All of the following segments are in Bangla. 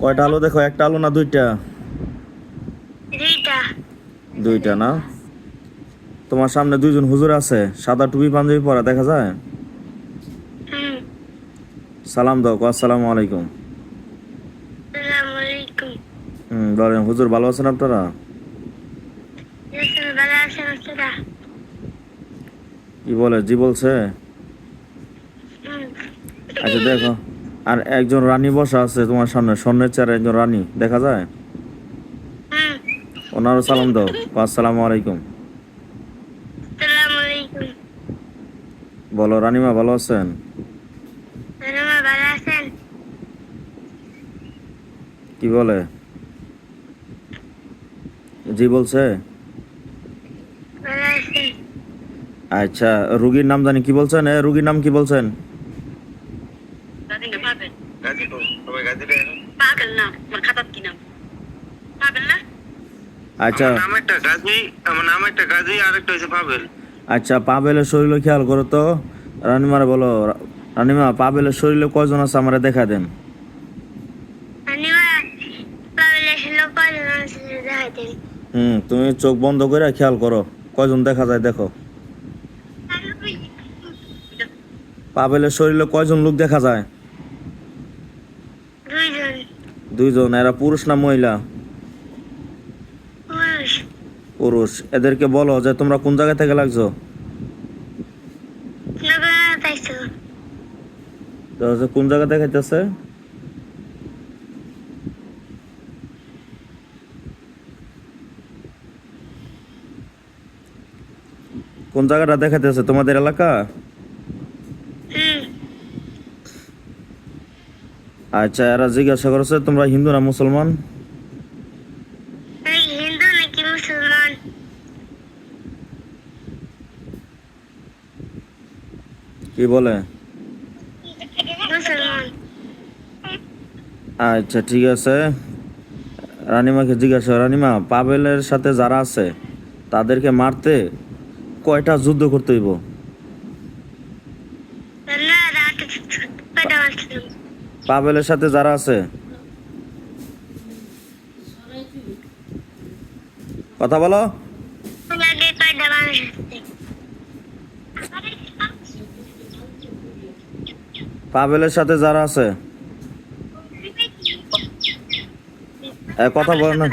কয়টা আলু দেখো? একটা আলু না দুইটা? দুইটা। দুইটা না? তোমার সামনে দুইজন হুজুর আছে, সাদা টুপি পাঞ্জাবি পরা, দেখা যায়? হুম। সালাম দাও, আসসালামু আলাইকুম। আসসালামু আলাইকুম। বলেন হুজুর, ভালো আছেন আপনারা? ভালো আছেন আপনারা? কি বলে, জি বলছে? হুম। আচ্ছা দেখো, আর একজন রানী বসা আছে তোমার সামনে, স্বর্ণের চেয়ারে একজন রানী, দেখা যায়? হুম। ওনারও সালাম দাও, আসসালামু আলাইকুম। আসসালামু আলাইকুম। বলো রানীমা, ভালো আছেন? রানীমা ভালো আছেন? কি বলে, জি বলছে? ভালো আছেন? আচ্ছা, রুগীর নাম জানি, কি বলছেন? রুগীর নাম কি বলছেন? পাগল না, আমার খাতার কি নাম? পাগল না? আচ্ছা আমার নাম একটা গাজী আর একটা হচ্ছে পাবেল। আচ্ছা, পাবেলের শরীরে খেয়াল করো তো। রানীমারে বলো, রানীমা পাবেলের শরীরে কয়জন আছে আমারে দেখা দেন। রানীমা পাগলের ছিল কয়জন আছে দেখাইতেন? তুমি চোখ বন্ধ করে খেয়াল করো, কয়জন দেখা যায় দেখো। পাবেলের শরীরে কয়জন লোক দেখা যায়? দুইজন। দুইজন। এরা পুরুষ না মহিলা? পুরুষ। পুরুষ। এদেরকে বলো যে তোমরা কোন জায়গা থেকে লাগছো। নগর তাইছো? তো হচ্ছে কোন জায়গা দেখাইতেছে? কোন জায়গাটা দেখাইতেছে? তোমাদের এলাকা? হুম। আচ্ছা, এরা জিজ্ঞাসা করছে তোমরা হিন্দু না মুসলমান? আমি হিন্দু নাকি মুসলমান? কি বলে? মুসলমান। আচ্ছা ঠিক আছে, রানীমাকে জিজ্ঞাসা, রানীমা পাবেলের সাথে যারা আছে তাদেরকে মারতে কয়টা যুদ্ধ করতে হইব? না রাতে কয়টা মারছিলাম? পাবেলের সাথে যারা আছে, কথা বলো। আগে কয়টা মানুষ আছে? পাবেলের সাথে যারা আছে, কথা বলো না।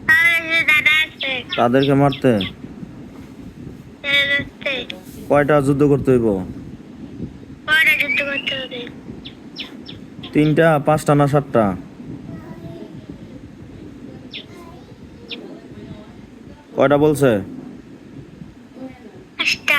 তাহলে দাদা আছে। তাদেরকে মারতে আছে। কয়টা যুদ্ধ করতে হইব? কয়টা যুদ্ধ করতে হবে? 3টা, 5টা না 7টা? কয়টা বলছে? 5টা।